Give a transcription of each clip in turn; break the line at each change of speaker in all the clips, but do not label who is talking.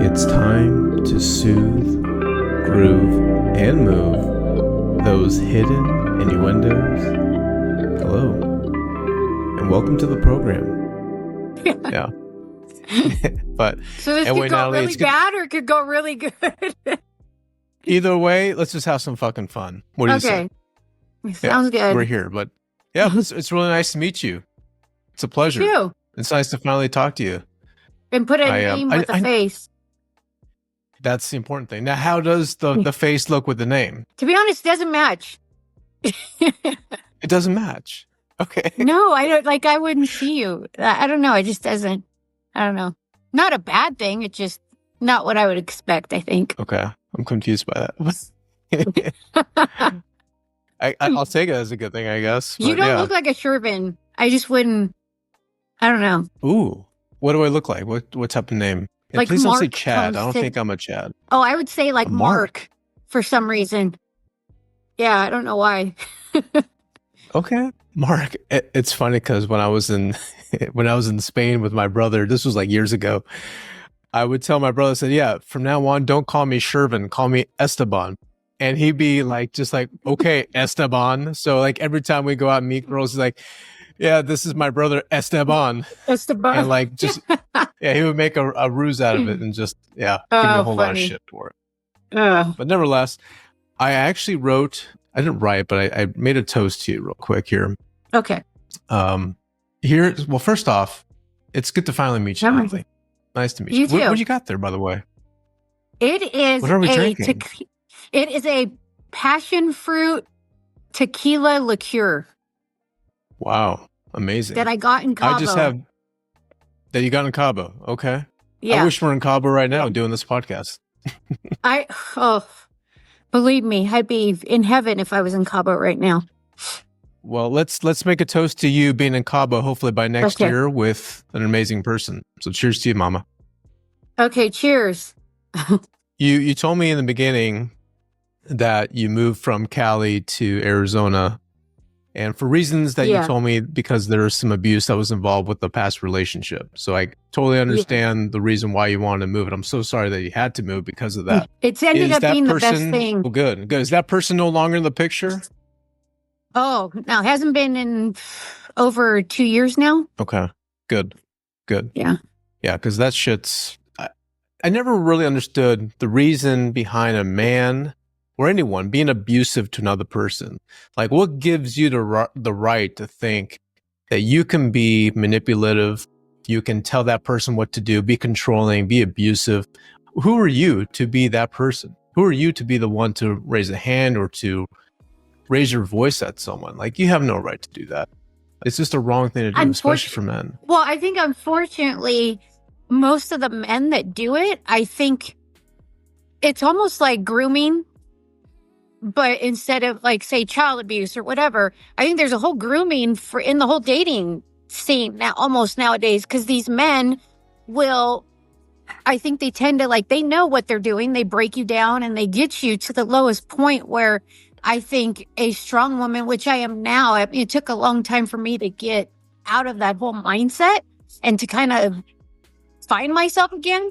It's time to soothe, groove, and move those hidden innuendos. Hello, and welcome to the program. Yeah. But
so this
anyway,
could go
Natalie,
really bad or it could go really good.
Either way, let's just have some fucking fun. What do you say?
Sounds good.
We're here, but yeah, it's really nice to meet you. It's a pleasure.
You too.
It's nice to finally talk to you.
And put a name with a face.
That's the important thing. Now, how does the face look with the name?
To be honest, it doesn't match.
It doesn't match. Okay.
No, I don't. Like, I wouldn't see you. I don't know. It just doesn't. I don't know. Not a bad thing. It's just not what I would expect, I think.
Okay. I'm confused by that. I'll take it as a good thing, I guess.
You don't look like a Shervin. I just wouldn't. I don't know.
Ooh. What do I look like? What type of name?
Like
please
Mark
don't say Chad. I don't think I'm a Chad.
Oh, I would say like
Mark
for some reason. Yeah, I don't know why.
Okay. Mark. It's funny because when I was in Spain with my brother, this was like years ago, I would tell my brother, I said, yeah, from now on, don't call me Shervin, call me Esteban. And he'd be like, just like, okay, Esteban. So like every time we go out and meet girls, he's like, yeah, this is my brother Esteban.
Esteban.
And like, just, yeah, he would make a ruse out of it and just, yeah, give me a whole lot of shit for it. But nevertheless, I actually I didn't write, but I made a toast to you real quick here.
Okay.
Well, first off, it's good to finally meet you, Natalie. Nice to meet you. What you got there, by the way?
It is
what are we drinking?
It is a passion fruit tequila liqueur.
Wow. Amazing.
That I got in Cabo.
That you got in Cabo. Okay.
Yeah.
I wish we're in Cabo right now doing this podcast.
Believe me, I'd be in heaven if I was in Cabo right now.
Well, let's make a toast to you being in Cabo, hopefully by next year with an amazing person. So cheers to you, Mama.
Okay, cheers.
You told me in the beginning that you moved from Cali to Arizona, and for reasons that you told me because there was some abuse that was involved with the past relationship. So I totally understand the reason why you wanted to move, and I'm so sorry that you had to move because of that.
It's ended up being the best thing.
Oh, good. Is that person no longer in the picture?
Oh, no, it hasn't been in over 2 years now.
Okay, good.
Yeah.
Yeah, because that shit's... I never really understood the reason behind a man or anyone being abusive to another person. Like, what gives you the right to think that you can be manipulative, you can tell that person what to do, be controlling, be abusive? Who are you to be that person? Who are you to be the one to raise a hand or to raise your voice at someone? Like, you have no right to do that. It's just a wrong thing to do, especially for men.
Well, I think, unfortunately, most of the men that do it, I think it's almost like grooming. But instead of, like, say, child abuse or whatever, I think there's a whole grooming in the whole dating scene now, almost nowadays, because these men I think they tend to, like, they know what they're doing. They break you down and they get you to the lowest point where I think a strong woman, which I am now, it took a long time for me to get out of that whole mindset and to kind of find myself again.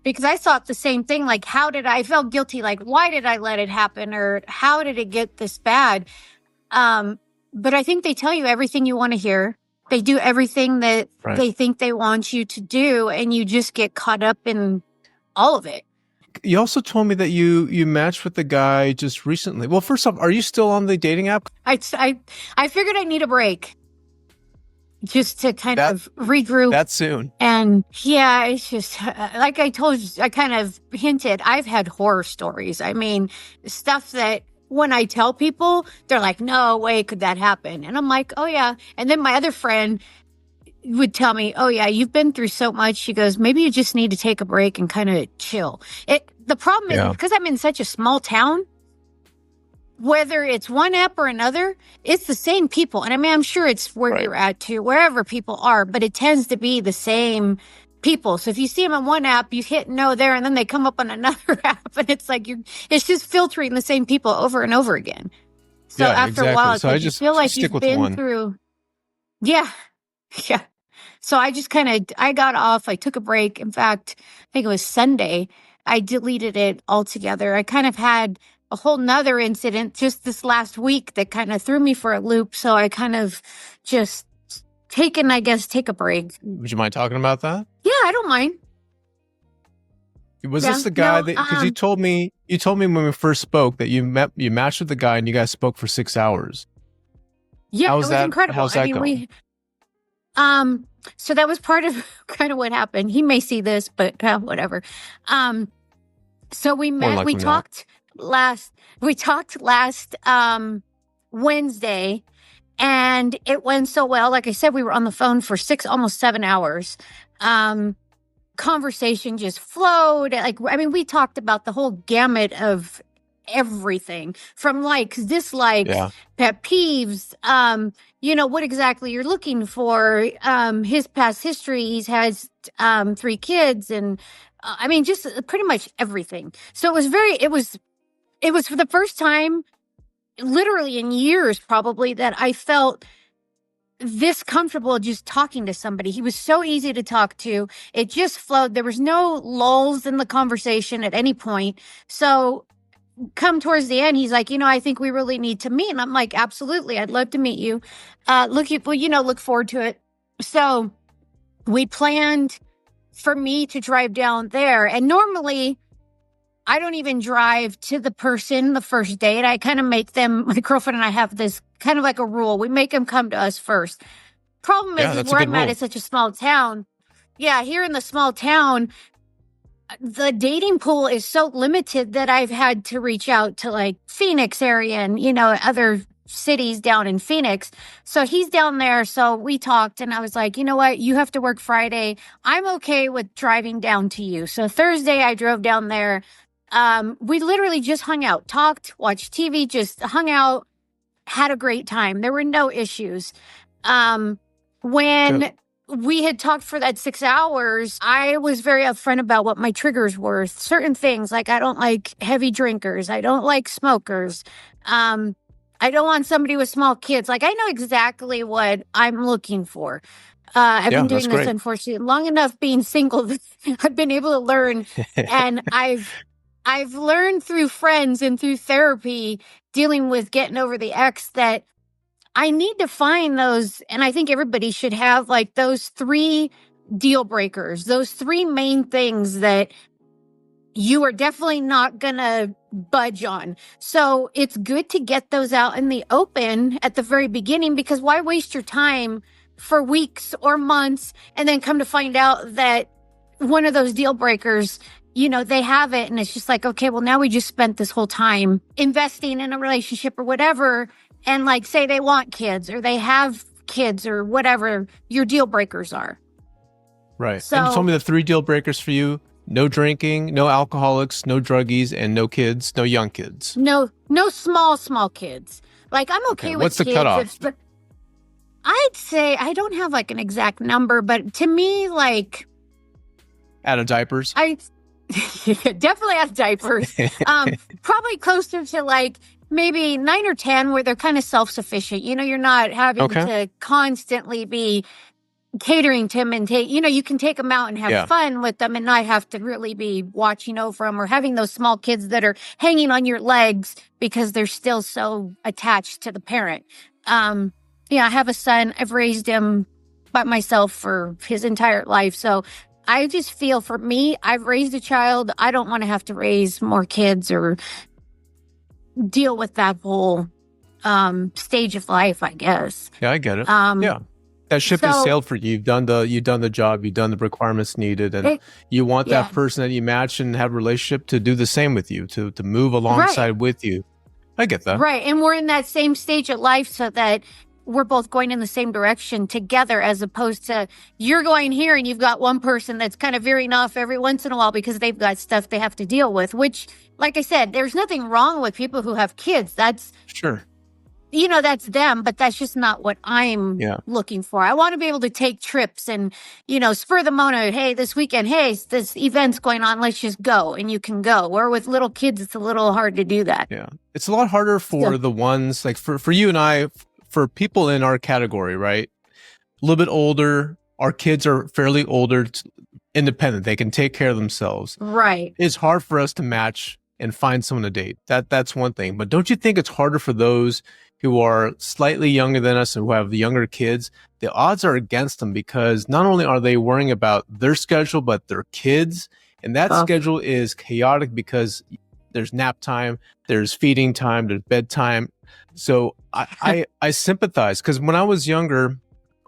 Because I thought the same thing, like, I felt guilty, like, why did I let it happen? Or how did it get this bad? But I think they tell you everything you want to hear. They do everything that they think they want you to do, and you just get caught up in all of it.
You also told me that you matched with the guy just recently. Well, first off, are you still on the dating app?
I figured I need a break. Just to kind of regroup.
That soon.
And yeah, it's just, like I told you, I kind of hinted, I've had horror stories. I mean, stuff that when I tell people, they're like, no way could that happen. And I'm like, oh yeah. And then my other friend would tell me, oh yeah, you've been through so much. She goes, maybe you just need to take a break and kind of chill. The problem is because I'm in such a small town, whether it's one app or another, it's the same people. And I mean, I'm sure it's where you're at too, wherever people are, but it tends to be the same people. So if you see them on one app, you hit no there, and then they come up on another app, and it's like it's just filtering the same people over and over again. So after a while, it's like you feel like you've been through. Yeah. So I just I got off. I took a break. In fact, I think it was Sunday. I deleted it altogether. I kind of had a whole nother incident just this last week that kind of threw me for a loop. So I kind of just take a break.
Would you mind talking about that?
Yeah, I don't mind.
Was this the guy that, because you told me when we first spoke that you matched with the guy and you guys spoke for 6 hours.
Yeah, it was incredible.
How's that going?
So that was part of kind of what happened. He may see this, but whatever. So we met, we talked last Wednesday, and it went so well. Like I said, we were on the phone for almost 7 hours. Conversation just flowed. We talked about the whole gamut of everything from likes, dislikes, pet peeves, what exactly you're looking for, his past history. He has 3 kids, and just pretty much everything. So it was for the first time literally in years probably that I felt this comfortable just talking to somebody. He was so easy to talk to. It just flowed. There was no lulls in the conversation at any point. So come towards the end, he's like, I think we really need to meet. And I'm like, absolutely. I'd love to meet you. Look forward to it. So we planned for me to drive down there. And normally I don't even drive to the person the first date. I kind of make them, my girlfriend and I have this kind of like a rule. We make them come to us first. Problem is where I'm at is such a small town. Yeah, here in the small town, the dating pool is so limited that I've had to reach out to like Phoenix area and, other cities down in Phoenix. So he's down there. So we talked and I was like, you know what? You have to work Friday. I'm okay with driving down to you. So Thursday I drove down there. We literally just hung out, talked, watched TV, just hung out, had a great time. There were no issues. When we had talked for that 6 hours, I was very upfront about what my triggers were. Certain things, like I don't like heavy drinkers. I don't like smokers. I don't want somebody with small kids. Like I know exactly what I'm looking for. I've been doing this, unfortunately, long enough being single. I've been able to learn, and I've learned through friends and through therapy dealing with getting over the ex that I need to find those. And I think everybody should have like those 3 deal breakers, those 3 main things that you are definitely not going to budge on. So it's good to get those out in the open at the very beginning, because why waste your time for weeks or months and then come to find out that one of those deal breakers, they have it. And it's just like, okay, well, now we just spent this whole time investing in a relationship or whatever. And like, say they want kids or they have kids or whatever your deal breakers are.
Right. So, and you told me the 3 deal breakers for you: no drinking, no alcoholics, no druggies, and no kids, no young kids.
No small kids. Like I'm okay with
what's the
kids.
cutoff?
I'd say I don't have like an exact number, but to me, like
out of diapers.
Definitely out of diapers. Probably closer to like maybe 9 or 10 where they're kind of self-sufficient. You're not having to constantly be catering to them and you can take them out and have fun with them and not have to really be watching over them or having those small kids that are hanging on your legs because they're still so attached to the parent. I have a son. I've raised him by myself for his entire life. So I just feel for me, I've raised a child. I don't want to have to raise more kids or deal with that whole stage of life, I guess.
Yeah, I get it. That ship has sailed for you. You've done the job. You've done the requirements needed, and you want that person that you match and have a relationship to do the same with you, to move alongside with you. I get that.
Right, and we're in that same stage of life so that we're both going in the same direction together, as opposed to you're going here and you've got one person that's kind of veering off every once in a while because they've got stuff they have to deal with, which, like I said, there's nothing wrong with people who have kids. That's
sure.
That's them, but that's just not what I'm looking for. I want to be able to take trips and, spur the moment. Hey, this weekend, hey, this event's going on. Let's just go. And you can go. Or with little kids, it's a little hard to do that.
Yeah. It's a lot harder for the ones like for you and I, for people in our category, right? A little bit older, our kids are fairly older, independent. They can take care of themselves.
Right.
It's hard for us to match and find someone to date. That's one thing. But don't you think it's harder for those who are slightly younger than us and who have younger kids? The odds are against them because not only are they worrying about their schedule, but their kids. And that schedule is chaotic because there's nap time, there's feeding time, there's bedtime. So I sympathize because when I was younger,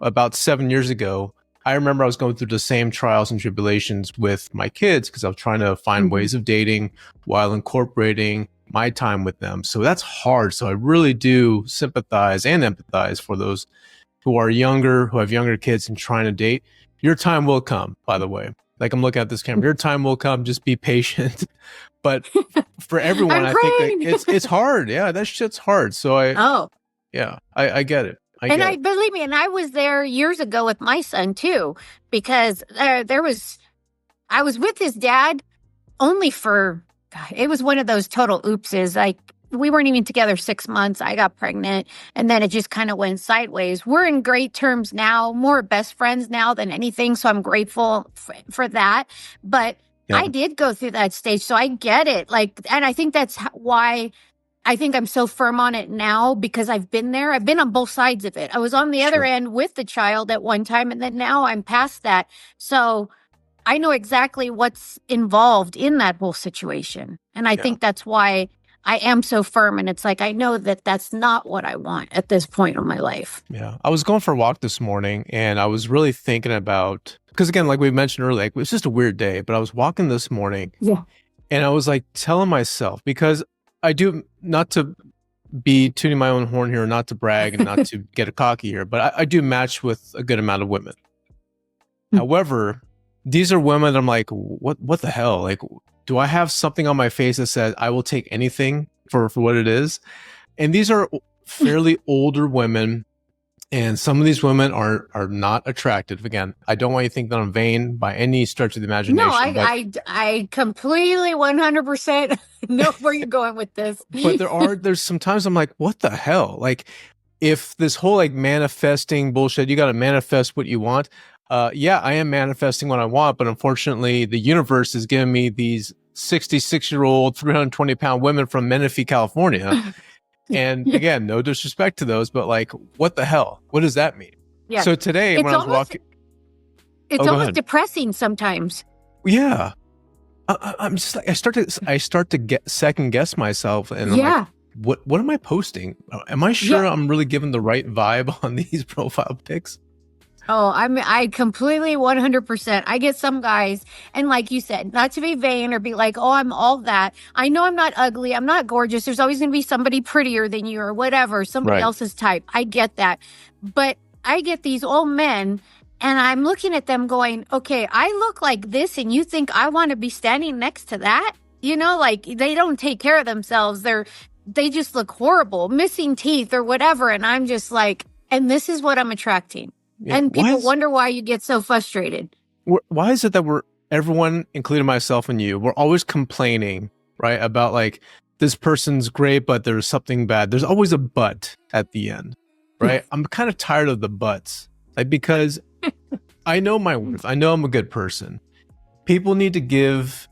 about 7 years ago, I remember I was going through the same trials and tribulations with my kids because I was trying to find ways of dating while incorporating my time with them. So that's hard. So I really do sympathize and empathize for those who are younger, who have younger kids and trying to date. Your time will come, by the way. Like I'm looking at this camera. Your time will come. Just be patient. But for everyone, I think that it's hard. Yeah, that shit's hard. So I get it.
Believe me, and I was there years ago with my son too, because I was with his dad only for, it was one of those total oopses. Like we weren't even together 6 months. I got pregnant and then it just kind of went sideways. We're in great terms now, more best friends now than anything. So I'm grateful for that. But I did go through that stage. So I get it. Like, and I think that's why I think I'm so firm on it now because I've been there. I've been on both sides of it. I was on the other end with the child at one time, and then now I'm past that. So I know exactly what's involved in that whole situation. And I think that's why I am so firm. And it's like, I know that that's not what I want at this point in my life.
Yeah. I was going for a walk this morning and I was really thinking about, because again, like we mentioned earlier, like, it was just a weird day, but I was walking this morning and I was like telling myself, because I do, not to be tooting my own horn here, not to brag and not to get a cocky here, but I do match with a good amount of women. However, these are women that I'm like, what the hell? Like, do I have something on my face that says I will take anything for what it is? And these are fairly older women. And some of these women are not attractive. Again, I don't want you to think that I'm vain by any stretch of the imagination.
No, I completely 100% know where you're going with this.
But there's sometimes I'm like, what the hell? Like, if this whole like manifesting bullshit, you got to manifest what you want. Yeah, I am manifesting what I want, but unfortunately, the universe is giving me these 66-year-old, 320-pound women from Menifee, California. And again, no disrespect to those, but like, what the hell? What does that mean? Yeah. So today, when I was walking,
it's almost depressing sometimes.
Yeah, I'm just like, I start to get second guess myself, and I'm like, what am I posting? Am I sure I'm really giving the right vibe on these profile pics?
Oh, I completely 100%. I get some guys, and like you said, not to be vain or be like, oh, I'm all that. I know I'm not ugly. I'm not gorgeous. There's always going to be somebody prettier than you or whatever, somebody else's type. I get that. But I get these old men, and I'm looking at them going, okay, I look like this, and you think I want to be standing next to that? You know, like they don't take care of themselves. They just look horrible, missing teeth or whatever. And I'm just like, and this is what I'm attracting. Yeah. And people wonder why you get so frustrated.
Why is it that everyone, including myself and you, we're always complaining, right? About like, this person's great, but there's something bad. There's always a but at the end, right? I'm kind of tired of the buts, like, because I know my worth. I know I'm a good person. People need to give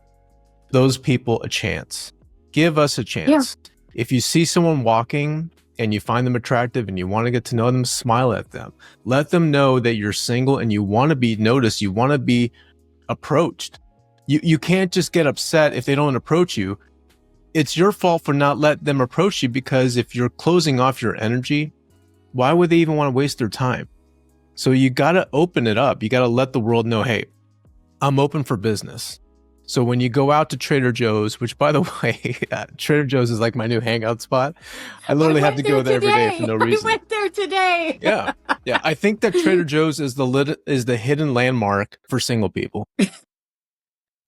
those people a chance. Give us a chance. Yeah. If you see someone walking and you find them attractive and you want to get to know them, smile at them. Let them know that you're single and you want to be noticed. You want to be approached. You can't just get upset if they don't approach you. It's your fault for not letting them approach you, because if you're closing off your energy, why would they even want to waste their time? So you got to open it up. You got to let the world know, hey, I'm open for business. So when you go out to Trader Joe's, which, by the way, Trader Joe's is like my new hangout spot. I literally have to go there every day for no reason.
I went there today.
Yeah. I think that Trader Joe's is the hidden landmark for single people.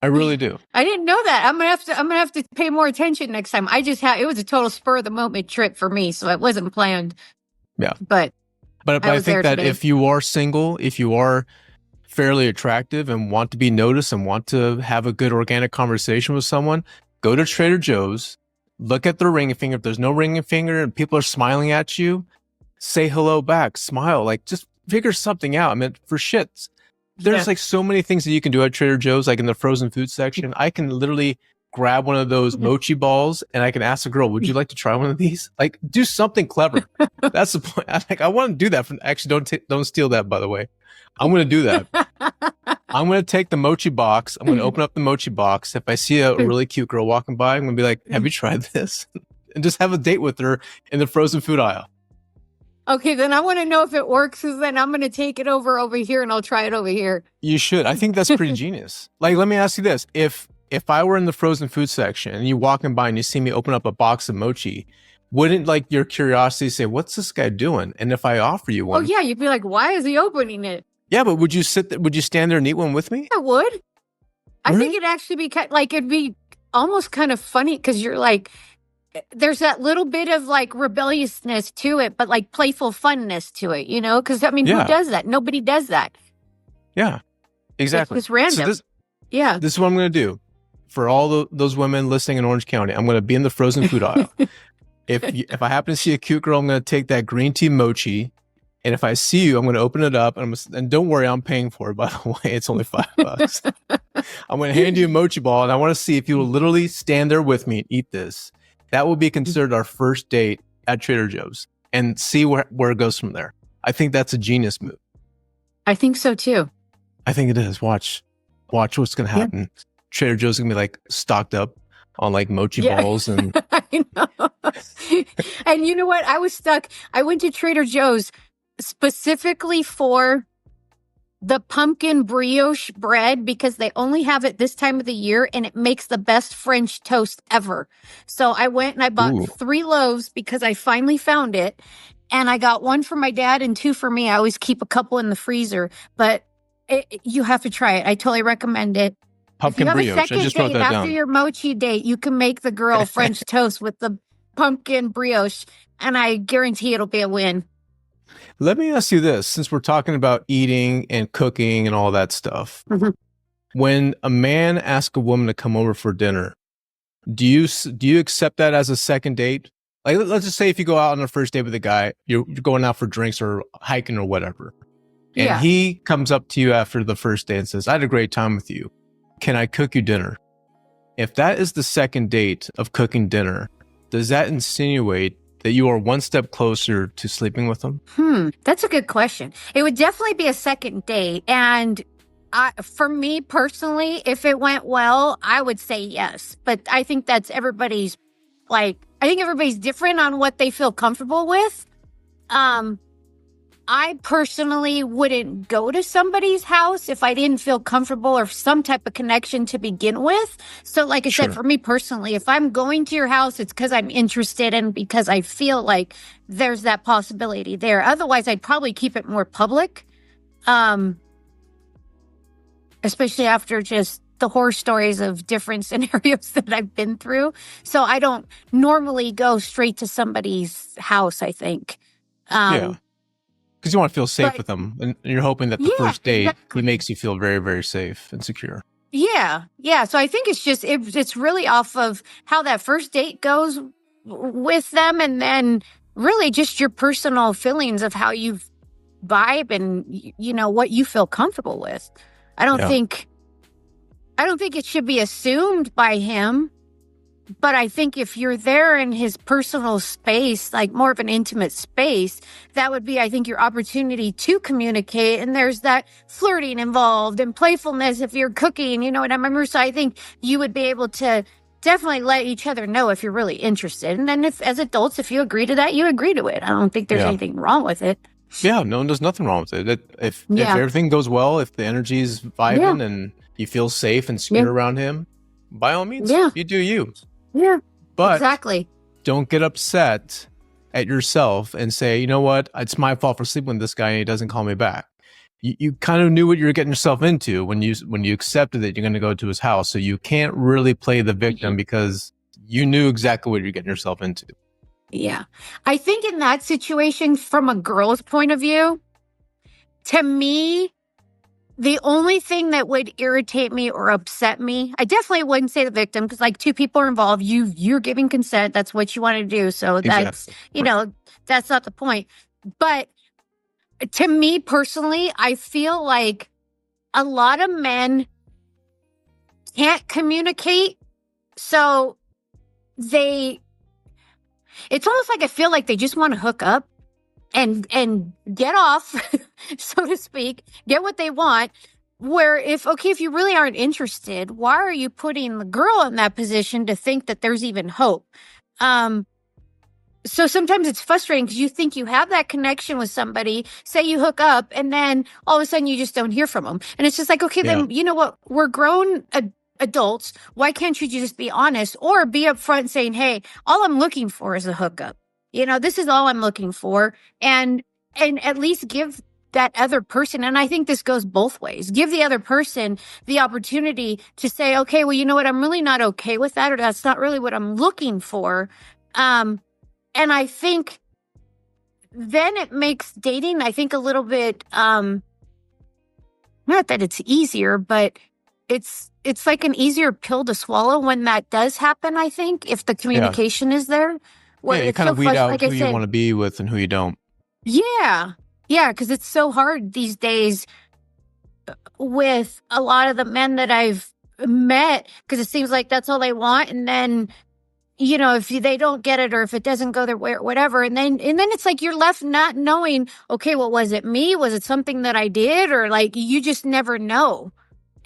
I really do.
I didn't know that. I'm gonna have to pay more attention next time. It was a total spur of the moment trip for me, so it wasn't planned.
Yeah.
But
I think that if you are single, if you are fairly attractive and want to be noticed and want to have a good organic conversation with someone, go to Trader Joe's, look at their ring finger. If there's no ring finger and people are smiling at you, say hello back, smile, like just figure something out. I mean, for shit, there's like so many things that you can do at Trader Joe's, like in the frozen food section. I can literally grab one of those mochi balls and I can ask a girl, would you like to try one of these? Like, do something clever. That's the point. I want to do that. Actually, don't steal that, by the way. I'm going to do that. I'm going to take the mochi box. I'm going to open up the mochi box. If I see a really cute girl walking by, I'm going to be like, have you tried this? And just have a date with her in the frozen food aisle.
Okay, then I want to know if it works, because then I'm going to take it over here and I'll try it over here.
You should. I think that's pretty genius. Like, let me ask you this. If I were in the frozen food section and you walking by and you see me open up a box of mochi, wouldn't like your curiosity say, what's this guy doing? And if I offer you one.
Oh, yeah. You'd be like, why is he opening it?
Yeah, but would you stand there and eat one with me?
I would.
Really?
I think it'd actually be like, it'd be almost kind of funny, because you're like, there's that little bit of like rebelliousness to it, but like playful funness to it, you know? Because I mean, who does that? Nobody does that.
Yeah, exactly.
It's random.
So this is what I'm going to do for all those women listening in Orange County. I'm going to be in the frozen food aisle. If I happen to see a cute girl, I'm going to take that green tea mochi. And if I see you, I'm going to open it up. And don't worry, I'm paying for it, by the way. It's only $5. I'm going to hand you a mochi ball. And I want to see if you will literally stand there with me and eat this. That will be considered our first date at Trader Joe's, and see where it goes from there. I think that's a genius move.
I think so too.
I think it is. Watch what's going to happen. Yeah. Trader Joe's going to be like stocked up on like mochi balls. And
I know. And you know what? I was stuck. I went to Trader Joe's specifically for the pumpkin brioche bread, because they only have it this time of the year and it makes the best French toast ever. So I went and I bought 3 loaves because I finally found it. And I got 1 for my dad and 2 for me. I always keep a couple in the freezer, but you have to try it. I totally recommend it.
Pumpkin brioche. I just wrote that down.
After your mochi date, you can make the girl French toast with the pumpkin brioche, and I guarantee it'll be a win.
Let me ask you this, since we're talking about eating and cooking and all that stuff. Mm-hmm. When a man asks a woman to come over for dinner, do you accept that as a second date? Like, let's just say if you go out on a first date with a guy, you're going out for drinks or hiking or whatever, and he comes up to you after the first date and says, I had a great time with you. Can I cook you dinner? If that is the second date of cooking dinner, does that insinuate that you are one step closer to sleeping with them?
That's a good question. It would definitely be a second date. And for me personally, if it went well, I would say yes. But I think that's everybody's, I think everybody's different on what they feel comfortable with. I personally wouldn't go to somebody's house if I didn't feel comfortable or some type of connection to begin with. So like I said, for me personally, if I'm going to your house, it's because I'm interested and because I feel like there's that possibility there. Otherwise, I'd probably keep it more public, especially after just the horror stories of different scenarios that I've been through. So I don't normally go straight to somebody's house, I think.
Because you want to feel safe with them, and you're hoping that the first date he makes you feel very, very safe and secure.
Yeah. So I think it's just it's really off of how that first date goes with them, and then really just your personal feelings of how you vibe and what you feel comfortable with. I don't think it should be assumed by him. But I think if you're there in his personal space, like more of an intimate space, that would be, I think, your opportunity to communicate. And there's that flirting involved and playfulness if you're cooking, you know what I mean? So I think you would be able to definitely let each other know if you're really interested. And then as adults, if you agree to that, you agree to it. I don't think there's anything wrong with it.
Yeah, no, there's nothing wrong with it. If everything goes well, if the energy is vibing and you feel safe and secure around him, by all means, you do you.
Yeah,
but
exactly.
Don't get upset at yourself and say, you know what, it's my fault for sleeping with this guy and he doesn't call me back. You kind of knew what you were getting yourself into when you accepted that you're going to go to his house. So you can't really play the victim because you knew exactly what you're getting yourself into.
Yeah. I think in that situation, from a girl's point of view, to me, the only thing that would irritate me or upset me, I definitely wouldn't say the victim, because like 2 people are involved. You're giving consent. That's what you want to do. So that's, that's not the point. But to me personally, I feel like a lot of men can't communicate. So it's almost like I feel like they just want to hook up and get off, so to speak, get what they want. Where if you really aren't interested, why are you putting the girl in that position to think that there's even hope? So sometimes it's frustrating because you think you have that connection with somebody, say you hook up, and then all of a sudden you just don't hear from them. And it's just like, okay, then you know what? We're grown adults. Why can't you just be honest or be upfront saying, hey, all I'm looking for is a hookup. This is all I'm looking for. And at least give that other person, and I think this goes both ways, give the other person the opportunity to say, okay, well, you know what? I'm really not okay with that, or that's not really what I'm looking for. And I think then it makes dating, I think, a little bit, not that it's easier, but it's like an easier pill to swallow when that does happen, I think, if the communication is there.
Where you kind of weed out who you want to be with and who you don't.
Yeah. Yeah, because it's so hard these days with a lot of the men that I've met, because it seems like that's all they want. And then, if they don't get it or if it doesn't go their way or whatever, and then it's like you're left not knowing, okay, well, was it me? Was it something that I did? Or like you just never know.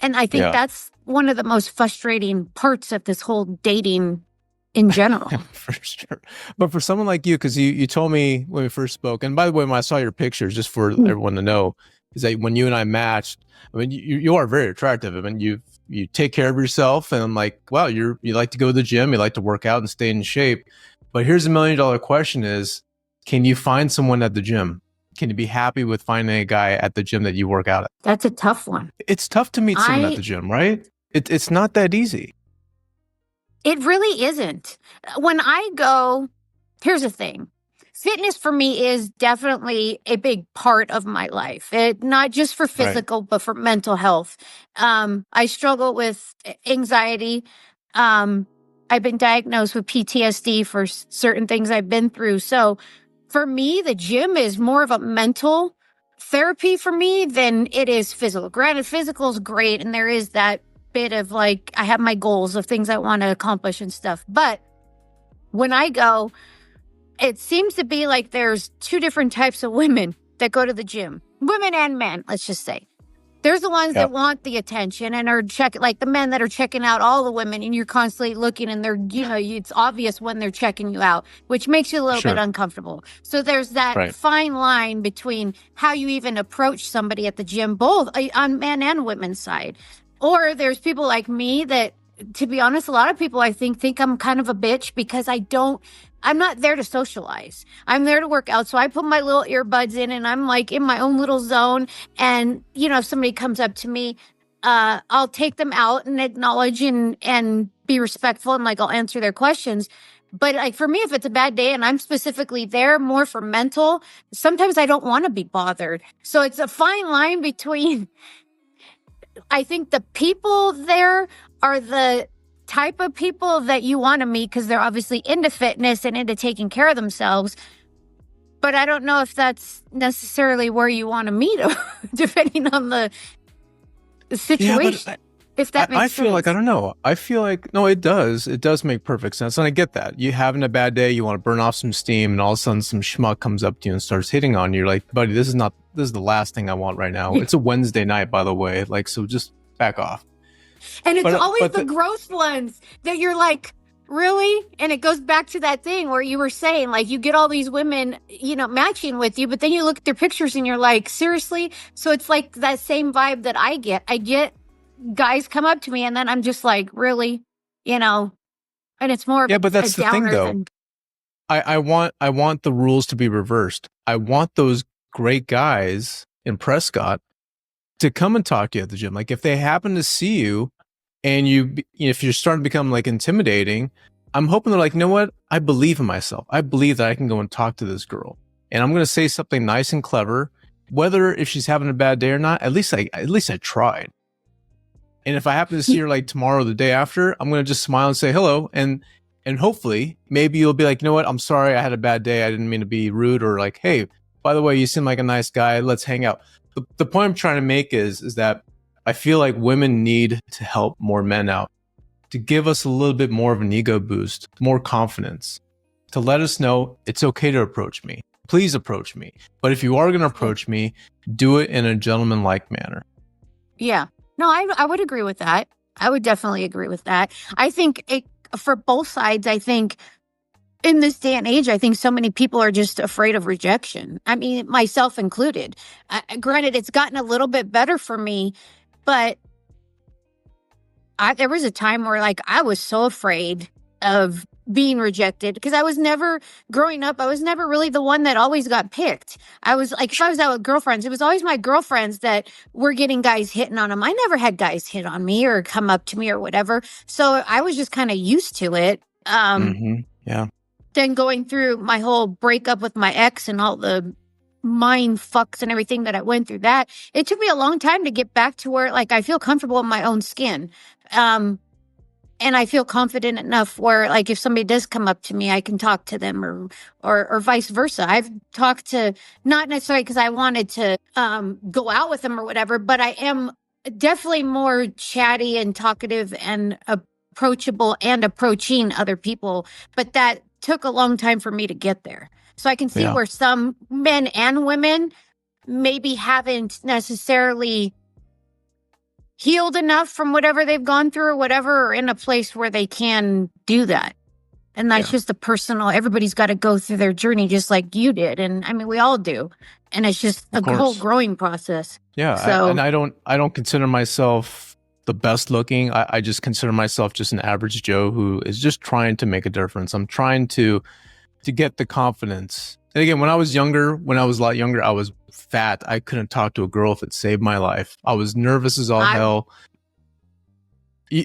And I think that's one of the most frustrating parts of this whole dating in general.
For sure. But for someone like you, because you told me when we first spoke, and by the way, when I saw your pictures, just for everyone to know, is that when you and I matched, I mean, you are very attractive. I mean, you take care of yourself, and I'm like, wow, you like to go to the gym, you like to work out and stay in shape. But here's $1 million question is, can you find someone at the gym? Can you be happy with finding a guy at the gym that you work out at?
That's a tough one.
It's tough to meet someone at the gym, right? It's not that easy.
It really isn't. When I go, here's the thing. Fitness for me is definitely a big part of my life. Not just for physical, but for mental health. I struggle with anxiety. I've been diagnosed with PTSD for certain things I've been through. So for me, the gym is more of a mental therapy for me than it is physical. Granted, physical is great, and there is that bit of like, I have my goals of things I want to accomplish and stuff. But when I go, it seems to be like there's two different types of women that go to the gym. Women and men, let's just say. There's the ones that want the attention and are like the men that are checking out all the women, and you're constantly looking, and they're, it's obvious when they're checking you out, which makes you a little bit uncomfortable. So there's that fine line between how you even approach somebody at the gym, both on men and women's side. Or there's people like me that, to be honest, a lot of people I think I'm kind of a bitch because I'm not there to socialize. I'm there to work out. So I put my little earbuds in and I'm like in my own little zone. And, if somebody comes up to me, I'll take them out and acknowledge and be respectful, and like I'll answer their questions. But like for me, if it's a bad day and I'm specifically there more for mental, sometimes I don't want to be bothered. So it's a fine line between, I think the people there are the type of people that you want to meet because they're obviously into fitness and into taking care of themselves. But I don't know if that's necessarily where you want to meet them, depending on the situation. If that makes sense. I feel like,
I don't know. I feel like, no, it does. It does make perfect sense. And I get that. You having a bad day, you want to burn off some steam, and all of a sudden some schmuck comes up to you and starts hitting on you. You're like, buddy, this is the last thing I want right now. It's a Wednesday night, by the way. Like, so just back off.
And it's always the gross ones that you're like, really? And it goes back to that thing where you were saying, like, you get all these women, matching with you, but then you look at their pictures and you're like, seriously? So it's like that same vibe that I get. I get guys come up to me and then I'm just like, really? And it's more of
but that's the thing though. I want the rules to be reversed. I want those great guys in Prescott to come and talk to you at the gym. Like if they happen to see you and if you're starting to become like intimidating, I'm hoping they're like, you know what? I believe in myself. I believe that I can go and talk to this girl, and I'm going to say something nice and clever, whether if she's having a bad day or not. At least I tried. And if I happen to see her like tomorrow or the day after, I'm going to just smile and say hello. And hopefully maybe you'll be like, you know what? I'm sorry. I had a bad day. I didn't mean to be rude, or like, hey, by the way, you seem like a nice guy. Let's hang out. The point I'm trying to make is that I feel like women need to help more men out, to give us a little bit more of an ego boost, more confidence, to let us know it's okay to approach me. Please approach me. But if you are going to approach me, do it in a gentleman-like manner.
Yeah. No, I would agree with that. I would definitely agree with that. I think for both sides, I think in this day and age, I think so many people are just afraid of rejection. I mean, myself included. Granted, it's gotten a little bit better for me, but there was a time where like I was so afraid of being rejected because I was never growing up. I was never really the one that always got picked. I was like, if I was out with girlfriends, it was always my girlfriends that were getting guys hitting on them. I never had guys hit on me or come up to me or whatever. So I was just kind of used to it.
Yeah.
Then going through my whole breakup with my ex and all the mind fucks and everything that I went through, that it took me a long time to get back to where like I feel comfortable in my own skin. And I feel confident enough where like if somebody does come up to me, I can talk to them or vice versa. I've talked to, not necessarily because I wanted to go out with them or whatever, but I am definitely more chatty and talkative and approachable and approaching other people. But that took a long time for me to get there. So I can see where some men and women maybe haven't necessarily healed enough from whatever they've gone through or whatever, or in a place where they can do that. And that's just a personal, everybody's got to go through their journey just like you did. And I mean, we all do. And it's just a whole growing process.
Yeah.
So,
I don't consider myself the best looking. I just consider myself just an average Joe who is just trying to make a difference. I'm trying to get the confidence. And again, when I was a lot younger, I was fat. I couldn't talk to a girl if it saved my life. I was nervous as all hell. You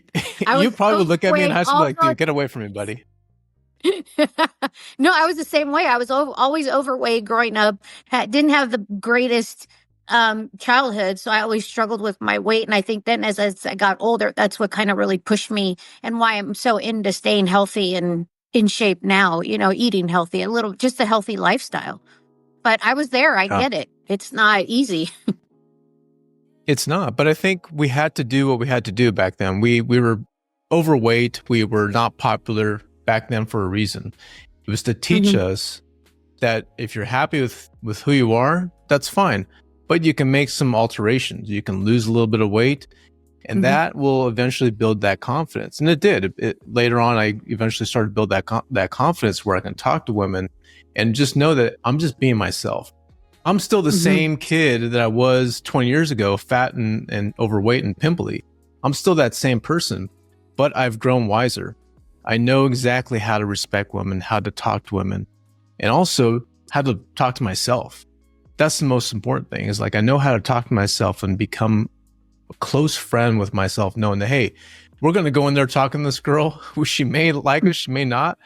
probably would look at me in high school like, dude, get away from me, buddy.
No, I was the same way. I was always overweight growing up. Didn't have the greatest childhood, so I always struggled with my weight. And I think then as I got older, that's what kind of really pushed me and why I'm so into staying healthy and in shape now, eating healthy, just a healthy lifestyle. But I was there. I get it. It's not easy.
It's not, but I think we had to do what we had to do back then. We were overweight. We were not popular back then for a reason. It was to teach us that if you're happy with who you are, that's fine. But you can make some alterations. You can lose a little bit of weight, and that will eventually build that confidence. And it did. Later on, I eventually started to build that confidence where I can talk to women and just know that I'm just being myself. I'm still the same kid that I was 20 years ago, fat and overweight and pimply. I'm still that same person, but I've grown wiser. I know exactly how to respect women, how to talk to women, and also how to talk to myself. That's the most important thing, is like I know how to talk to myself and become a close friend with myself, knowing that, hey, we're going to go in there talking to this girl who she may like us, she may not,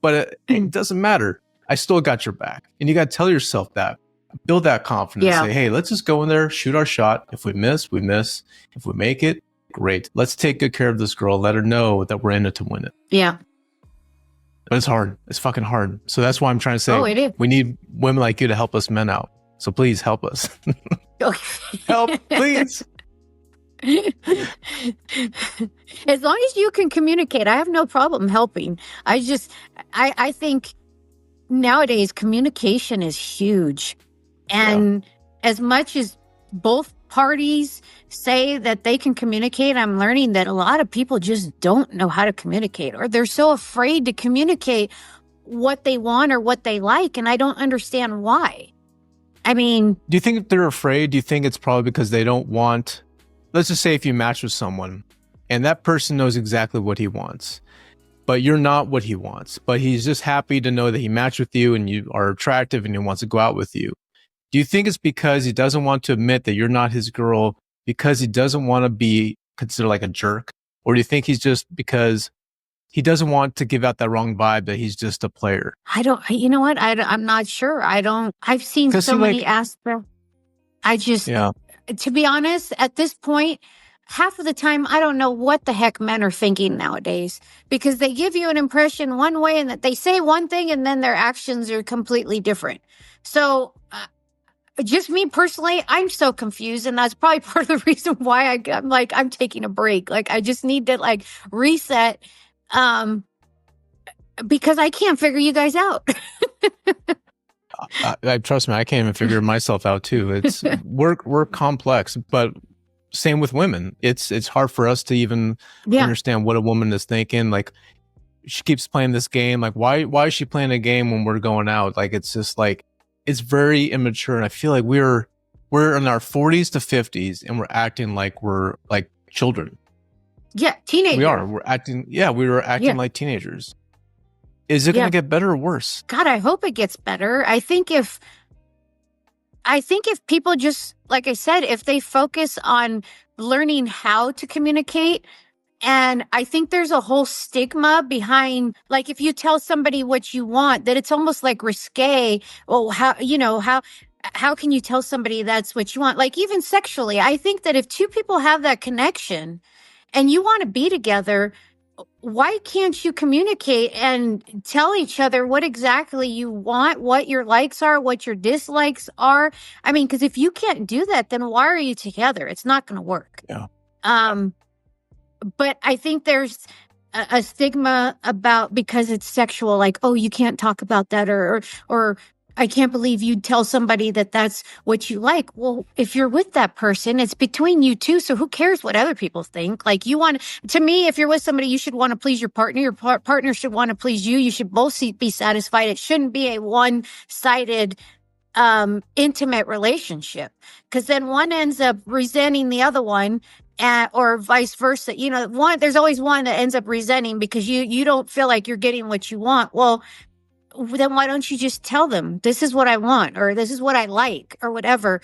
but it doesn't matter. I still got your back. And you got to tell yourself that. Build that confidence. Say, hey, let's just go in there, shoot our shot. If we miss, we miss. If we make it, great. Let's take good care of this girl. Let her know that we're in it to win it.
Yeah.
But it's hard. It's fucking hard. So that's why I'm trying to say we need women like you to help us men out. So please help us. Help, please.
As long as you can communicate, I have no problem helping. I think nowadays communication is huge. And as much as both parties say that they can communicate, I'm learning that a lot of people just don't know how to communicate, or they're so afraid to communicate what they want or what they like. And I don't understand why. I mean,
do you think they're afraid? Do you think it's probably because they don't want, let's just say if you match with someone and that person knows exactly what he wants, but you're not what he wants, but he's just happy to know that he matched with you and you are attractive and he wants to go out with you. Do you think it's because he doesn't want to admit that you're not his girl because he doesn't want to be considered like a jerk? Or do you think he's just because he doesn't want to give out that wrong vibe that he's just a player?
You know what? I'm not sure. I've seen so many aspects. To be honest, at this point, half of the time, I don't know what the heck men are thinking nowadays, because they give you an impression one way and that they say one thing and then their actions are completely different. So just me personally, I'm so confused, and that's probably part of the reason why I'm like, I'm taking a break. Like, I just need to like reset, because I can't figure you guys out.
I trust me, I can't even figure myself out too. It's we're complex, but same with women. It's hard for us to even understand what a woman is thinking. Like, she keeps playing this game. Like, why is she playing a game when we're going out? Like, it's just like, it's very immature. And I feel like we're in our 40s to 50s and we're acting like we're like children.
Yeah, teenagers.
We are. We were acting like teenagers. Is it going to get better or worse?
God, I hope it gets better. I think if people just, like I said, if they focus on learning how to communicate, and I think there's a whole stigma behind, like, if you tell somebody what you want, that it's almost like risque. Oh, how can you tell somebody that's what you want? Like, even sexually, I think that if two people have that connection and you want to be together, why can't you communicate and tell each other what exactly you want, what your likes are, what your dislikes are? I mean, because if you can't do that, then why are you together? It's not going to work.
Yeah.
But I think there's a stigma about, because it's sexual, like, oh, you can't talk about that, or I can't believe you'd tell somebody that that's what you like. Well, if you're with that person, it's between you two. So who cares what other people think? Like, to me, if you're with somebody, you should want to please your partner. Your partner should want to please you. You should both be satisfied. It shouldn't be a one-sided, intimate relationship, because then one ends up resenting the other one. Or vice versa. There's always one that ends up resenting because you don't feel like you're getting what you want. Well, then why don't you just tell them, this is what I want, or this is what I like, or whatever.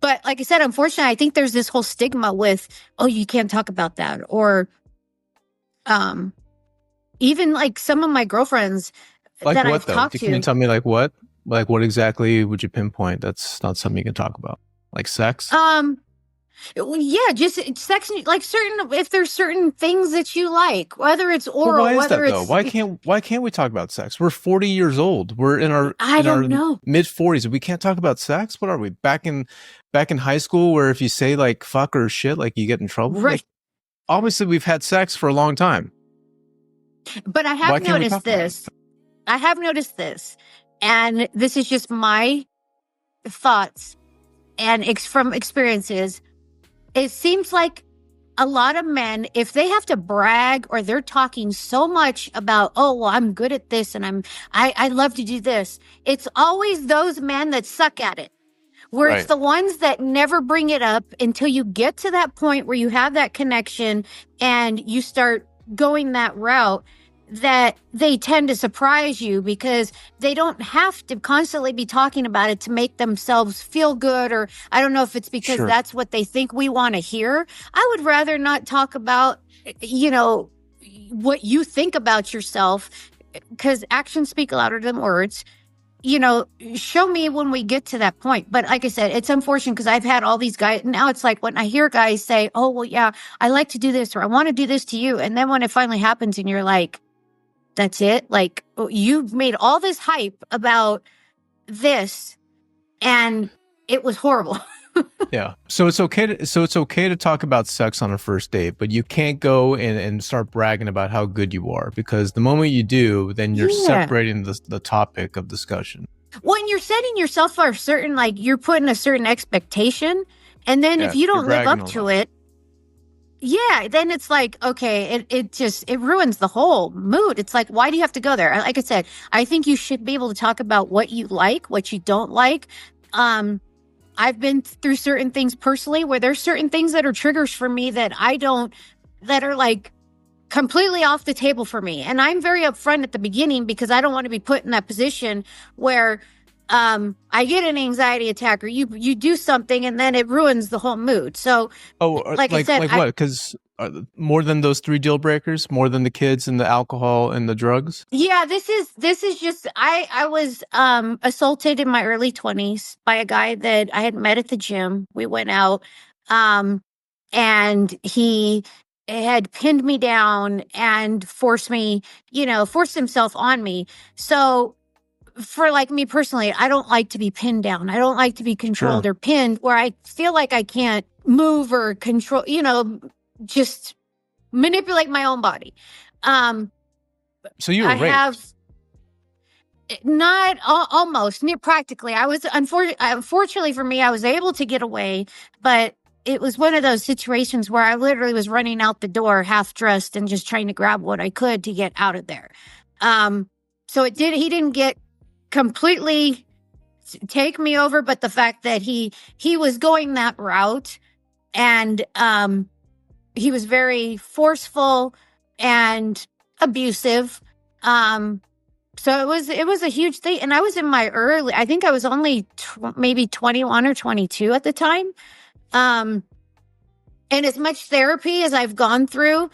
But like I said, unfortunately, I think there's this whole stigma with, oh, you can't talk about that. Or even like some of my girlfriends
like
that
what,
I've
though?
talked to.
Can you tell me like what? Like, what exactly would you pinpoint that's not something you can talk about? Like sex?
Yeah, just sex, like if there's certain things that you like, whether it's oral,
why is
whether
that,
it's
though? Why can't we talk about sex? We're 40 years old. We're in our mid 40s. We can't talk about sex. What are we, back in high school, where if you say like fuck or shit, like you get in trouble?
Right.
Like, obviously we've had sex for a long time.
But I have noticed this. I have noticed this, and this is just my thoughts and from experiences. It seems like a lot of men, if they have to brag or they're talking so much about, oh, well, I'm good at this and I love to do this, it's always those men that suck at it. Where It's the ones that never bring it up until you get to that point where you have that connection and you start going that route, that they tend to surprise you because they don't have to constantly be talking about it to make themselves feel good. Or I don't know if it's because that's what they think we want to hear. I would rather not talk about, what you think about yourself, because actions speak louder than words. Show me when we get to that point. But like I said, it's unfortunate because I've had all these guys. Now it's like when I hear guys say, oh, well, yeah, I like to do this, or I want to do this to you. And then when it finally happens and you're like, that's it. Like, you've made all this hype about this and it was horrible.
Yeah. So it's okay to talk about sex on a first date, but you can't go and start bragging about how good you are, because the moment you do, then you're separating the topic of discussion.
When you're setting yourself for a certain, like, you're putting a certain expectation, and then if you don't live up to it, then it's like, okay, it ruins the whole mood. It's like, why do you have to go there? Like I said, I think you should be able to talk about what you like, what you don't like. I've been through certain things personally where there's certain things that are triggers for me that are like completely off the table for me. And I'm very upfront at the beginning because I don't want to be put in that position where I get an anxiety attack, or you do something and then it ruins the whole mood. So, like I said,
what? Because more than those 3 deal breakers, more than the kids and the alcohol and the drugs.
Yeah, this is just, I was assaulted in my early 20s by a guy that I had met at the gym. We went out, and he had pinned me down and forced himself on me. So for like me personally, I don't like to be pinned down. I don't like to be controlled or pinned where I feel like I can't move or control, just manipulate my own body.
So you were raped?
Not almost near practically. I was unfortunately for me, I was able to get away, but it was one of those situations where I literally was running out the door half dressed and just trying to grab what I could to get out of there. So he didn't get completely take me over, but the fact that he was going that route, and he was very forceful and abusive. So it was a huge thing. And I was in my I think I was only maybe 21 or 22 at the time. And as much therapy as I've gone through,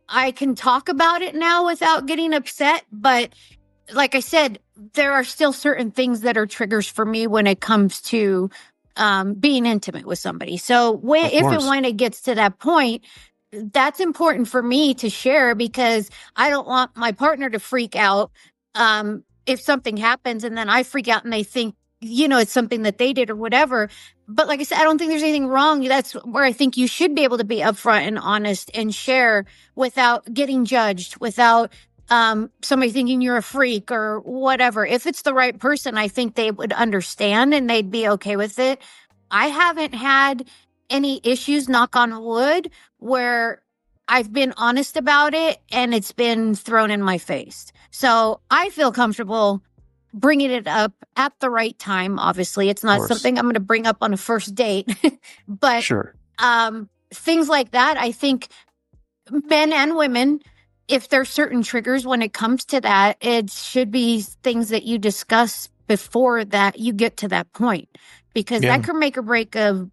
I can talk about it now without getting upset. But like I said, there are still certain things that are triggers for me when it comes to being intimate with somebody. So if and when it gets to that point, that's important for me to share, because I don't want my partner to freak out if something happens and then I freak out and they think, it's something that they did or whatever. But like I said, I don't think there's anything wrong. That's where I think you should be able to be upfront and honest and share without getting judged, without somebody thinking you're a freak or whatever. If it's the right person, I think they would understand and they'd be okay with it. I haven't had any issues, knock on wood, where I've been honest about it and it's been thrown in my face. So I feel comfortable bringing it up at the right time. Obviously, it's not something I'm going to bring up on a first date, but things like that, I think men and women, if there's certain triggers when it comes to that, it should be things that you discuss before that you get to that point, because that could make or break of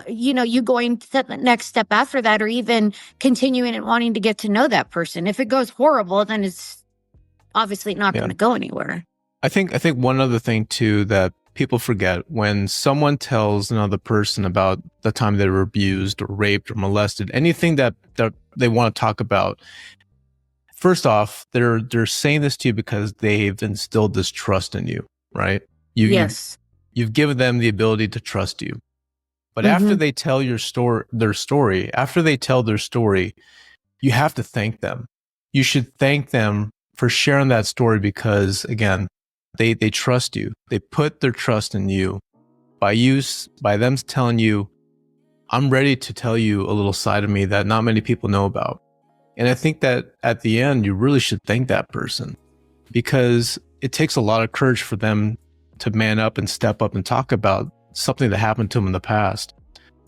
you going to the next step after that, or even continuing and wanting to get to know that person. If it goes horrible, then it's obviously not going to go anywhere.
I think one other thing too that people forget, when someone tells another person about the time they were abused or raped or molested, anything that they want to talk about, first off, they're saying this to you because they've instilled this trust in you, right? You've given them the ability to trust you. But after they tell their story, you have to thank them. You should thank them for sharing that story, because again, they trust you. They put their trust in you by them telling you, I'm ready to tell you a little side of me that not many people know about. And I think that at the end, you really should thank that person, because it takes a lot of courage for them to man up and step up and talk about something that happened to them in the past.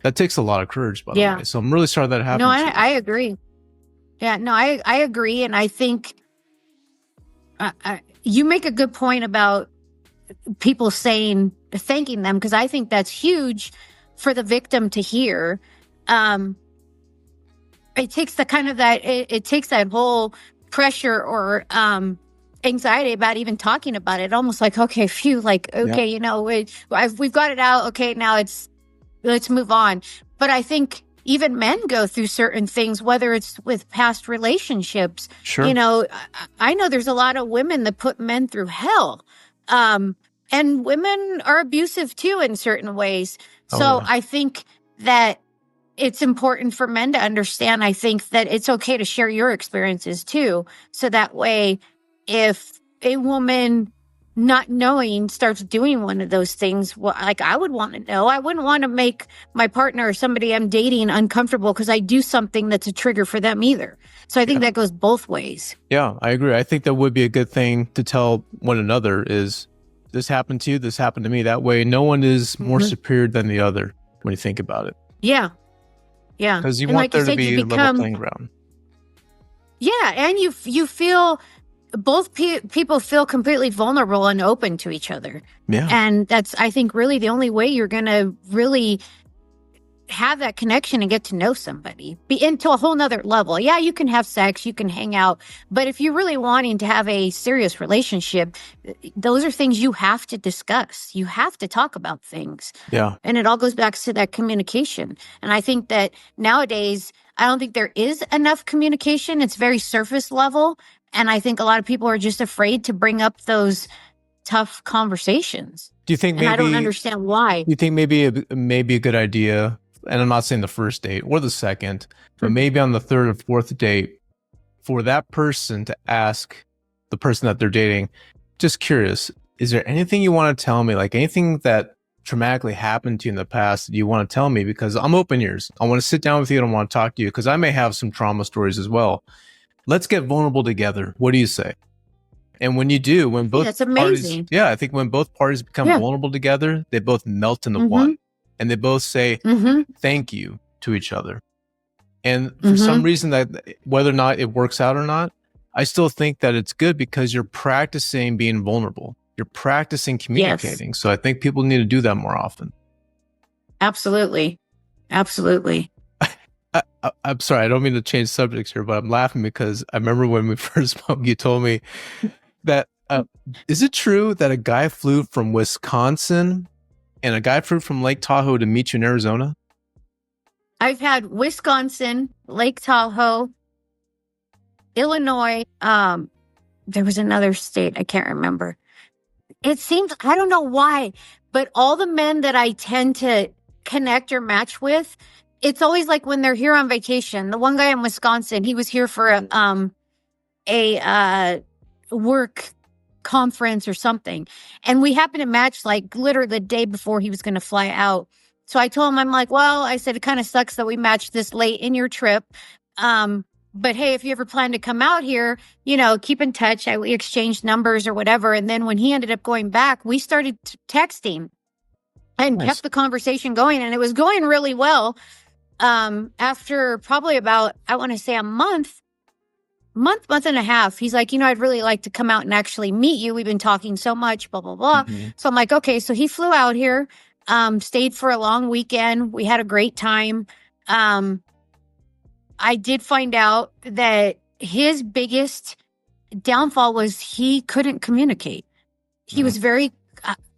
That takes a lot of courage, by the way. So I'm really sorry that happened.
No, I agree. Yeah, no, I agree. And I think you make a good point about people thanking them, because I think that's huge for the victim to hear. It takes it takes that whole pressure or anxiety about even talking about it. Almost like, okay, phew, like, okay, we've got it out. Okay, now let's move on. But I think even men go through certain things, whether it's with past relationships.
Sure.
I know there's a lot of women that put men through hell. And women are abusive too in certain ways. So I think that it's important for men to understand. I think that it's okay to share your experiences too. So that way, if a woman not knowing starts doing one of those things, like I would want to know. I wouldn't want to make my partner or somebody I'm dating uncomfortable because I do something that's a trigger for them either. So I think that goes both ways. Yeah,
I agree. I think that would be a good thing to tell one another is, this happened to you, this happened to me. That way, no one is more superior than the other when you think about it.
Yeah. Yeah.
Because you want there to be a level playing ground.
Yeah. And you feel... both people feel completely vulnerable and open to each other.
Yeah.
And that's, I think, really the only way you're going to really have that connection and get to know somebody, be into a whole nother level. Yeah, you can have sex, you can hang out, but if you're really wanting to have a serious relationship, those are things you have to discuss. You have to talk about things.
Yeah.
And it all goes back to that communication. And I think that nowadays, I don't think there is enough communication. It's very surface level. And I think a lot of people are just afraid to bring up those tough conversations.
Do you think
And
maybe
I don't understand why.
you think maybe a good idea, and I'm not saying the first date or the second, but maybe on the third or fourth date, for that person to ask the person that they're dating, just curious, is there anything you want to tell me? Like anything that traumatically happened to you in the past that you want to tell me? Because I'm open ears. I want to sit down with you and I want to talk to you because I may have some trauma stories as well. Let's get vulnerable together. What do you say? And when you do, when both
that's amazing.
parties, I think when both parties become vulnerable together, they both melt into one, and they both say thank you to each other. And for some reason, that whether or not it works out or not, I still think that it's good because you're practicing being vulnerable. You're practicing communicating. Yes. So I think people need to do that more often.
Absolutely. Absolutely.
I'm sorry, I don't mean to change subjects here, but I'm laughing because I remember when we first spoke, you told me that, is it true that a guy flew from Wisconsin and a guy flew from Lake Tahoe to meet you in Arizona?
I've had Wisconsin, Lake Tahoe, Illinois. There was another state. I can't remember. It seems, I don't know why, but all the men that I tend to connect or match with, it's always like when they're here on vacation. The one guy in Wisconsin, he was here for a work conference or something. And we happened to match like literally the day before he was going to fly out. So I told him, I'm like, well, I said, it kind of sucks that we matched this late in your trip. But hey, if you ever plan to come out here, keep in touch. We exchanged numbers or whatever. And then when he ended up going back, we started texting and kept the conversation going. And it was going really well. After probably about, I want to say a month and a half, he's like, I'd really like to come out and actually meet you. We've been talking so much, blah, blah, blah. So I'm like, okay. So he flew out here, stayed for a long weekend. We had a great time. I did find out that his biggest downfall was he couldn't communicate. He was very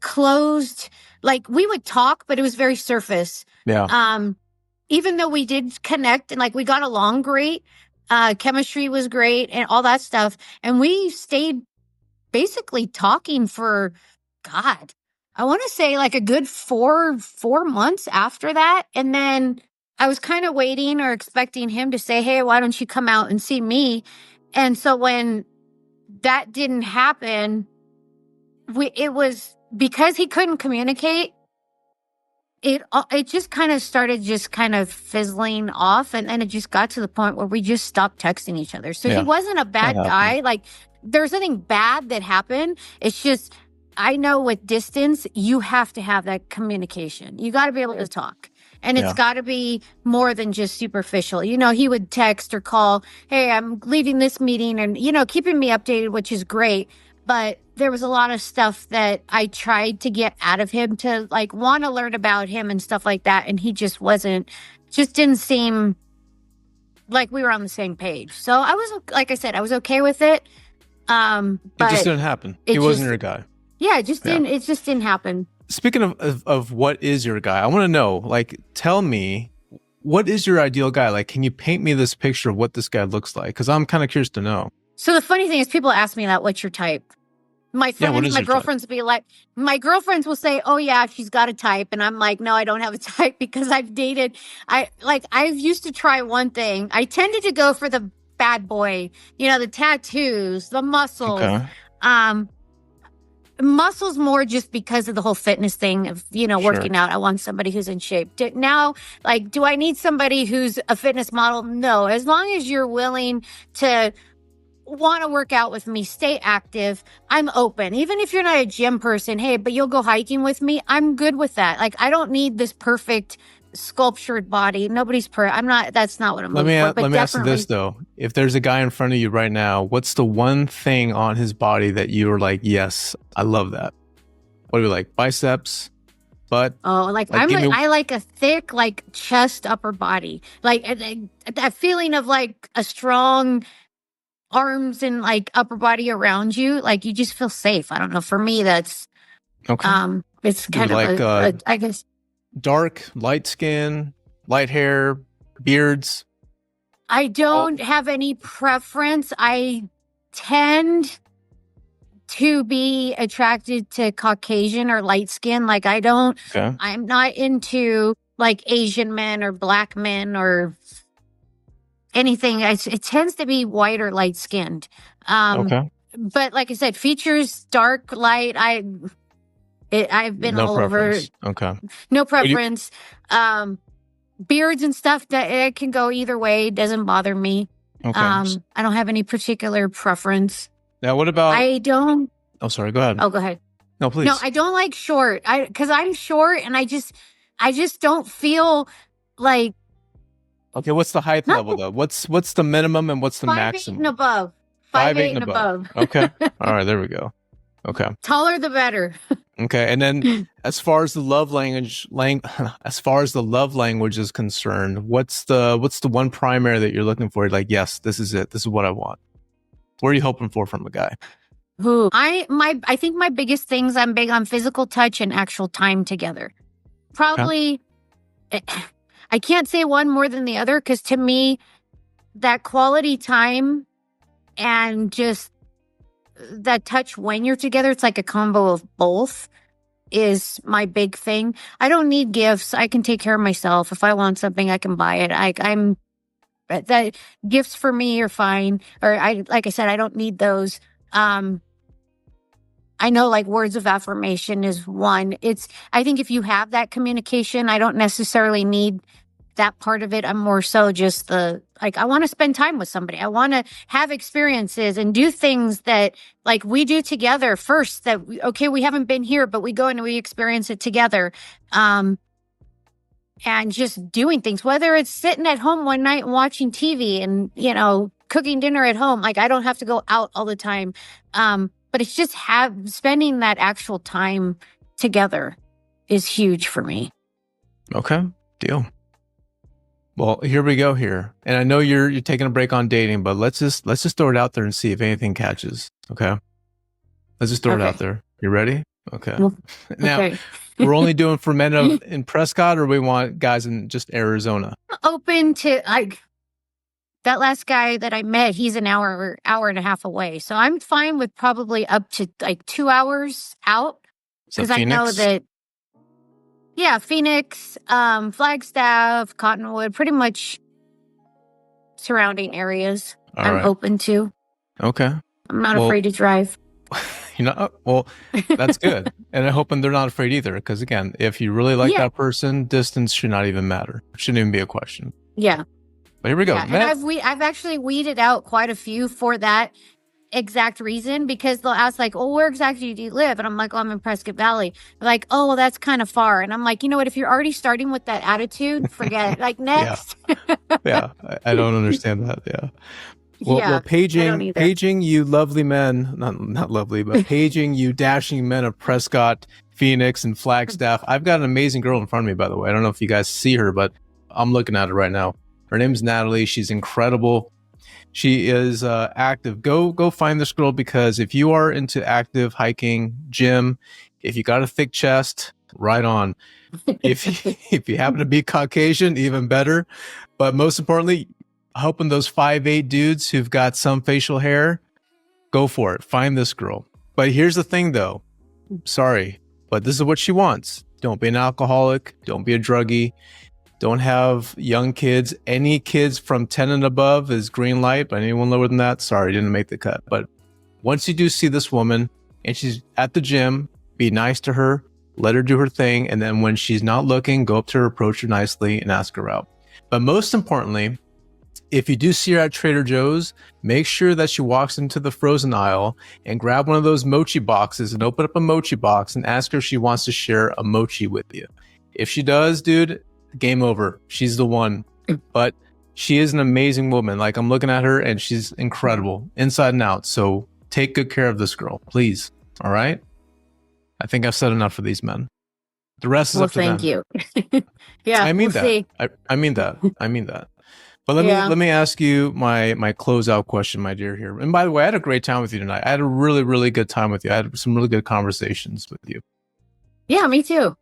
closed. Like we would talk, but it was very surface. Yeah. Even though we did connect and like we got along great, chemistry was great and all that stuff. And we stayed basically talking for, God, I want to say like a good four months after that. And then I was kind of waiting or expecting him to say, hey, why don't you come out and see me? And so when that didn't happen, it was because he couldn't communicate. It just kind of started just kind of fizzling off. And then it just got to the point where we just stopped texting each other. So he wasn't a bad guy. Like there's nothing bad that happened. It's just, I know with distance, you have to have that communication. You got to be able to talk. And it's got to be more than just superficial. He would text or call, hey, I'm leaving this meeting and, keeping me updated, which is great. But there was a lot of stuff that I tried to get out of him to like want to learn about him and stuff like that. And he just didn't seem like we were on the same page. So I was, like I said, I was okay with it. But
it just didn't happen. He wasn't your guy.
Yeah, it just didn't happen.
Speaking of what is your guy, I want to know, like, tell me, what is your ideal guy? Like, can you paint me this picture of what this guy looks like? Because I'm kind of curious to know.
So the funny thing is people ask me that, what's your type? My friends, my girlfriends will be like, my girlfriends will say, oh yeah, she's got a type. And I'm like, no, I don't have a type because I've dated. I've used to try one thing. I tended to go for the bad boy, the tattoos, the muscles. Okay. Muscles more just because of the whole fitness thing of, working out. I want somebody who's in shape. Now, like, do I need somebody who's a fitness model? No. As long as you're willing to want to work out with me, stay active, I'm open. Even if you're not a gym person, hey, but you'll go hiking with me, I'm good with that. Like, I don't need this perfect sculptured body. Nobody's I'm not, that's not what I'm looking for.
Let me ask you this though. If there's a guy in front of you right now, what's the one thing on his body that you were like, yes, I love that? What do you like? Biceps? Butt?
Oh, I like a thick, like chest, upper body. Like that feeling of like a strong arms and like upper body around you. Like you just feel safe. I don't know. For me, that's,
okay.
It's kind of I guess.
Dark, light skin, light hair, beards? I
don't have any preference. I tend to be attracted to Caucasian or light skin. Like I'm not into like Asian men or black men or anything. It tends to be white or light skinned. But like I said, features, dark, light. I've been all
preference.
over. No preference. Beards and stuff, that it can go either way. It doesn't bother me. I don't have any particular preference.
Now, what about?
I don't.
Oh, sorry. Go ahead.
Oh, go ahead.
No, please.
No, I don't like short. Because I'm short, and I just don't feel like.
Okay, what's the height level though? What's the minimum and what's the maximum?
5'8" and above. 5'8" and above.
Okay. All right, there we go. Okay.
Taller the better.
Okay, and then as far as the love language, as far as the love language is concerned, what's the one primary that you're looking for? Like, yes, this is it. This is what I want. What are you hoping for from a guy?
I think my biggest things, I'm big on physical touch and actual time together. Probably, I can't say one more than the other, because to me, that quality time and just that touch when you're together, it's like a combo of both, is my big thing. I don't need gifts. I can take care of myself. If I want something, I can buy it. That gifts for me are fine. Or like I said, I don't need those. I know like words of affirmation is one. I think if you have that communication, I don't necessarily need that part of it. I'm more so just I want to spend time with somebody. I want to have experiences and do things that like we do together first, that we haven't been here, but we go and we experience it together. And just doing things, whether it's sitting at home one night and watching TV and, cooking dinner at home. Like I don't have to go out all the time. But it's just spending that actual time together is huge for me. Okay,
deal. Well, here we go here. And I know you're taking a break on dating, but let's just throw it out there and see if anything catches. Okay. Let's just throw it out there. You ready? Okay. Well, now, we're only doing for men in Prescott, or we want guys in just Arizona?
Open to that last guy that I met, he's an hour and a half away. So I'm fine with probably up to like 2 hours out. Because I know that Phoenix, Flagstaff, Cottonwood, pretty much surrounding areas I'm open to.
Okay.
I'm not afraid to drive.
Well, that's good. And I'm hoping they're not afraid either. Because again, if you really like that person, distance should not even matter. It shouldn't even be a question.
Yeah.
But here we go.
Yeah. And I've actually weeded out quite a few for that exact reason, because they'll ask like, oh, where exactly do you live? And I'm like, oh, I'm in Prescott Valley. They're like, oh, well, that's kind of far. And I'm like, you know what? If you're already starting with that attitude, forget it. Like next.
Yeah. I don't understand that. Yeah. Well, paging you lovely men, not lovely, but paging you dashing men of Prescott, Phoenix, and Flagstaff. I've got an amazing girl in front of me, by the way. I don't know if you guys see her, but I'm looking at her right now. Her name is Natalie. She's incredible. She is active. Go find this girl, because if you are into active hiking, gym, if you got a thick chest, right on. If you happen to be Caucasian, even better. But most importantly, hoping those 5'8" dudes who've got some facial hair, go for it. Find this girl. But here's the thing, though. Sorry, but this is what she wants. Don't be an alcoholic. Don't be a druggie. Don't have young kids. Any kids from 10 and above is green light, but anyone lower than that, sorry, didn't make the cut. But once you do see this woman and she's at the gym, be nice to her, let her do her thing. And then when she's not looking, go up to her, approach her nicely, and ask her out. But most importantly, if you do see her at Trader Joe's, make sure that she walks into the frozen aisle and grab one of those mochi boxes and open up a mochi box and ask her if she wants to share a mochi with you. If she does, dude, game over. She's the one. But she is an amazing woman. Like, I'm looking at her and she's incredible inside and out. So take good care of this girl, please. All right? I think I've said enough for these men. The rest is up to them.
Thank you. Yeah,
I mean that. I mean that. But let me ask you my closeout question, my dear here. And by the way, I had a great time with you tonight. I had a really, really good time with you. I had some really good conversations with you.
Yeah, me too.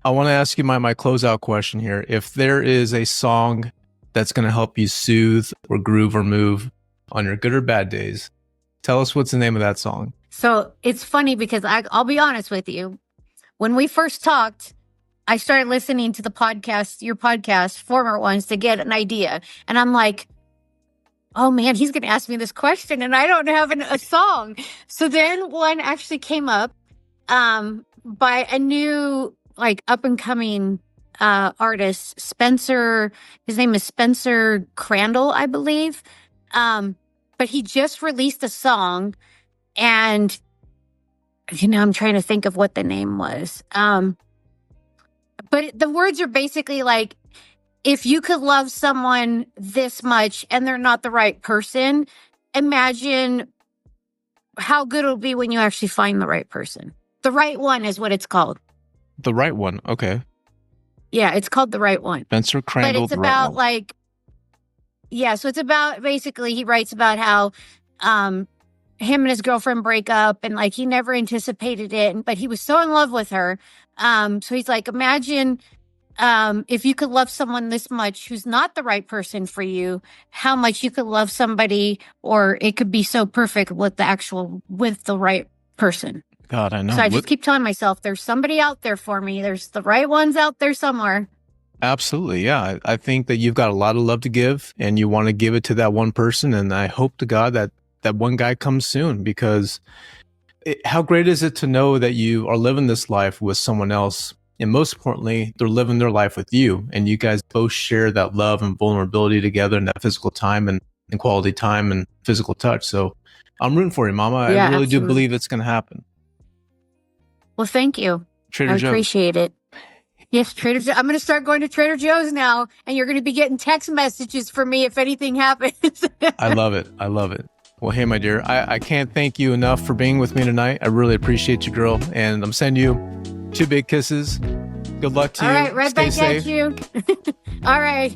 I want to ask you my closeout question here. If there is a song that's going to help you soothe or groove or move on your good or bad days, Tell us what's the name of that song.
So it's funny because I'll be honest with you. When we first talked, I started listening to the podcast, your podcast, former ones, to get an idea. And I'm like, oh man, he's going to ask me this question and I don't have a song. So then one actually came up by a new, like, up and coming artist, Spencer. His name is Spencer Crandall, I believe. But he just released a song, and I'm trying to think of what the name was. But the words are basically like, if you could love someone this much and they're not the right person, imagine how good it'll be when you actually find the right person. The right one is what it's called.
The right one. Okay.
Yeah, it's called The Right One.
Spencer Crandall.
But it's about like, yeah, so it's about, basically he writes about how him and his girlfriend break up, and like he never anticipated it, but he was so in love with her. So he's like, imagine if you could love someone this much who's not the right person for you, how much you could love somebody, or it could be so perfect with the right person.
God, I know.
So I just keep telling myself, there's somebody out there for me. There's the right ones out there somewhere.
Absolutely. Yeah. I think that you've got a lot of love to give, and you want to give it to that one person. And I hope to God that that one guy comes soon, because how great is it to know that you are living this life with someone else? And most importantly, they're living their life with you, and you guys both share that love and vulnerability together, and that physical time and quality time and physical touch. So I'm rooting for you, Mama.
Yeah,
I really
absolutely.
do believe it's going to happen.
Well, thank you.
Trader Joe's.
Appreciate it. Yes, Trader Joe's. I'm going to start going to Trader Joe's now, and you're going to be getting text messages from me if anything happens.
I love it. I love it. Well, hey, my dear, I can't thank you enough for being with me tonight. I really appreciate you, girl. And I'm sending you 2 big kisses. Good luck to you.
All right, right
Stay
back
safe.
at you. All right.